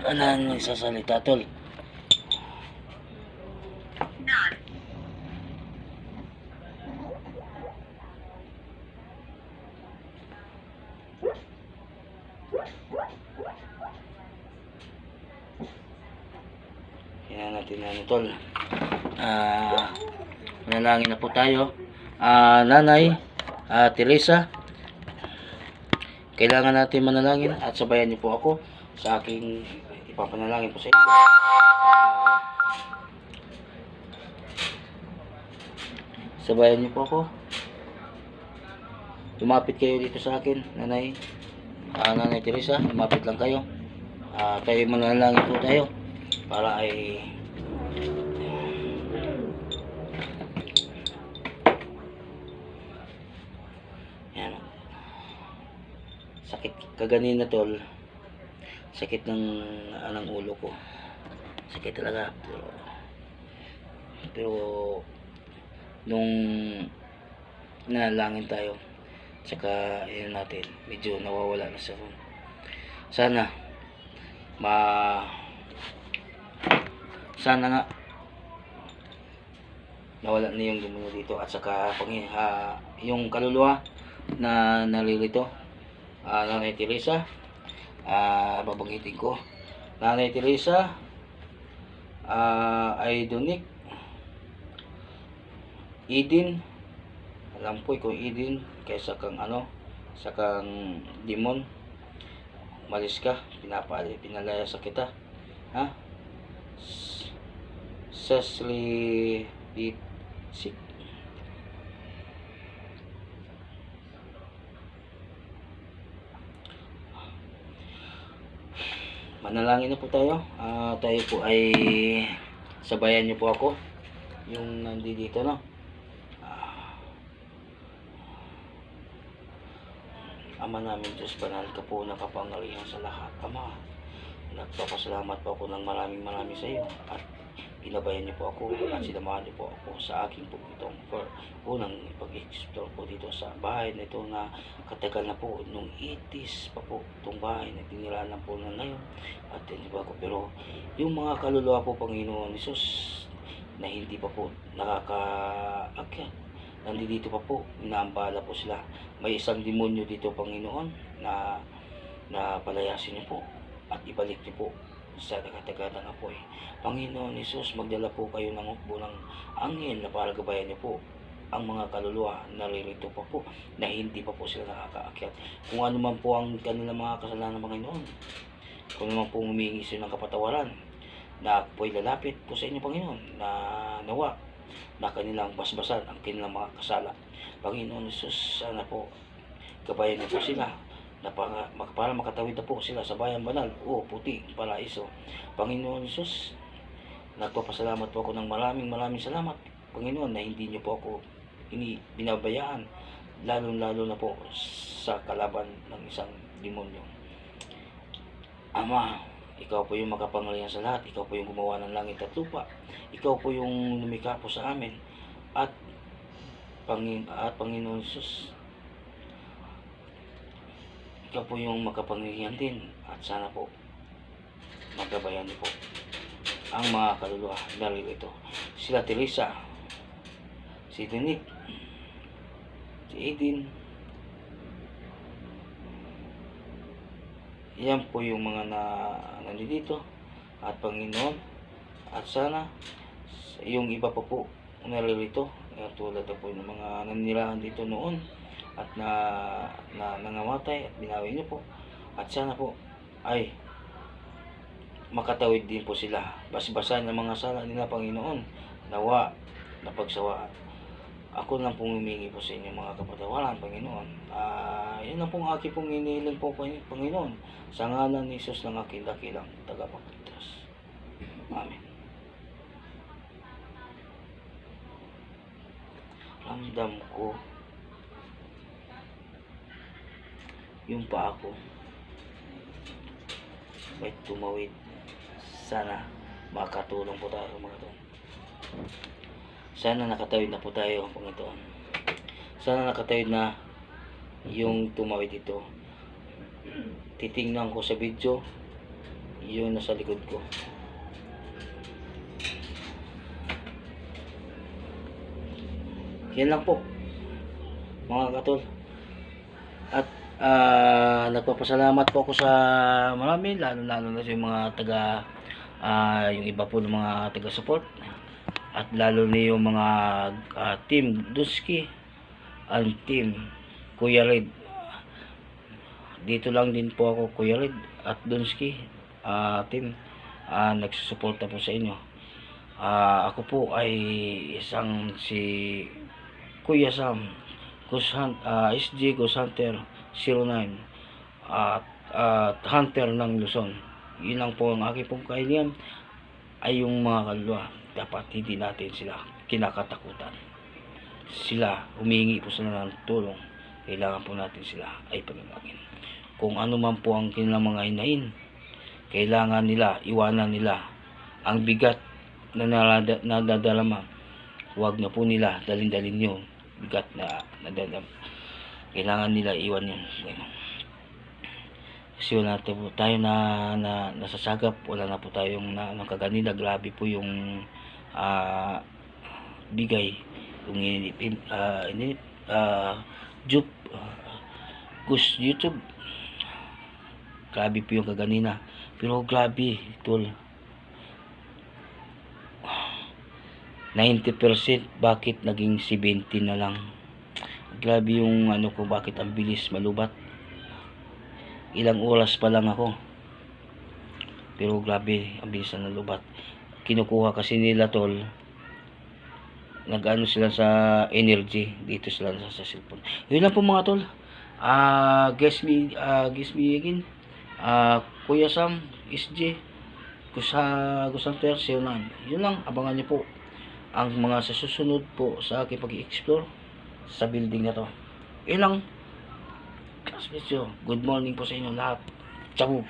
Anan nagsasalita tol. Yan natin ano tol. Manalangin na po tayo. Nanay Teresa, kailangan natin manalangin at sabayan niyo po ako sa aking ipapanalangin po sa inyo. Sabayan niyo po ako. Lumapit kayo dito sa akin, Nanay. Nanay Teresa, lumapit lang kayo. Tayo manalangin po tayo para ay yan. Sakit kaganina tol. Sakit ng ulo ko. Sakit talaga. Pero nung nanalangin tayo, tsaka yun natin, medyo nawawala na siya. Sana nga nawala na yung demonyo dito, at saka yung kaluluwa na nalilito. Nanay Teresa, babanggitin ko, Nanay Teresa, Idonic, Eden, alam po kung Eden, kaysa kang sa kang demon, malis ka, pinalaya sa kita, Cecily Sik. Manalangin na po tayo. Tayo po ay sabayan niyo po ako, yung nandito Ama namin Diyos, banal ka po, nakapangyarihan sa lahat. Ama, nagpapasalamat po ako ng maraming sa iyo, at ginabayan niyo po ako at sinamahan niyo po ako sa aking po itong unang pag-explore po dito sa bahay na ito, na katagal na po, nung 80s pa po itong bahay na tinirahan lang po na ngayon, at hindi ba ko, pero yung mga kaluluwa po, Panginoon Hesus, na hindi pa po nakakaakyat, nandito pa po, inaambala po sila. May isang demonyo dito, Panginoon, na palayasin niyo po at ibalik niyo po sa tagatagatan na po. Panginoon Hesus, magdala po kayo ng hukbo ng angel na para gabayan niyo po ang mga kaluluwa na nalilito pa po, na hindi pa po sila nakakaakyat. Kung ano man po ang kanilang mga kasalanan, Panginoon, kung naman po humingi sila ng kapatawaran, na po'y lalapit po sa inyo, Panginoon, na nawa na kanilang basbasan ang kanilang mga kasala. Panginoon Hesus, sana po gabayan niyo po sila na para makatawid na po sila sa bayan banal o puti, paraiso. Panginoon Hesus, nagpapasalamat po ako ng maraming salamat, Panginoon, na hindi niyo po ako binabayaan, lalo na po sa kalaban ng isang demonyo. Ama, ikaw po yung makapangyarihan sa lahat. Ikaw po yung gumawa ng langit at lupa. Ikaw po yung lumikha po sa amin. At Panginoon Hesus, ikaw po yung makapangyarihan din. At sana po magabayan niyo po ang mga kaluluwa nalilito. Sila Teresa, si Donic, si Eden. Yan po yung mga nandito. At Panginoon, at sana yung iba pa po nalilito, tulad na po yung mga nanirahan dito noon at nangamatay, at binawi niyo po. At sana po ay makatawid din po sila, basbasan ng mga sala nila, Panginoon, nawa na pagsawaan. Ako lang pong humingi po sa inyo mga kapatawaran, Panginoon. Yun lang pong aking pong hinihiling po, Panginoon, sa ngalan ni Jesus ng aking dakilang tagapagligtas. Amen. Ramdam ko yung paa ko may tumawid. Sana makatulong po tayo, mga to. Sana nakatawid na po tayo, Panginoon. Sana nakatawid na yung tumawid ito. Titingnan ko sa video yung nasa likod ko. Yan lang po mga katol. At nagpapasalamat po ako sa marami, lalo na sa mga taga yung iba po ng mga taga support, at lalo na yung mga team Dusky and team Kuya Red. Dito lang din po ako, Kuya Red at Dusky team, nagsusuporta po sa inyo. Ako po ay isang si Kuya Sam SG Ghost Hunter 09 at Hunter ng Luzon. Yun lang po ang aking pong kahilingan, ay yung mga kaluluwa, dapat hindi natin sila kinakatakutan. Sila, humingi po sila ng tulong, kailangan po natin sila ay panalangin. Kung ano man po ang kanilang mga hinain, kailangan nila, iwanan nila ang bigat na nadadalama. Huwag na po nila dalin-dalin yun, bigat na nadadalama. Kailangan nila iwan yun. Kasi wala na po tayo na nasasagap, wala na po tayong kaganina. Grabe po yung bigay, yung YouTube, grabe po yung kaganina. Pero grabe tol, 90%, bakit naging 70 na lang? Grabe yung ano ko, bakit ang bilis malubat. Ilang oras pa lang ako, pero grabe ang bilis na nalubat. Kinukuha kasi nila tol, nag-ano sila sa energy, dito sila sa cellphone. Yun lang po mga tol. Guess me again, Kuya Sam SG Gusanter 09. Yun lang, abangan niyo po ang mga susunod po sa aking pag-i-explore sa building na to. Yun lang. Good morning po sa inyo lahat. Ciao.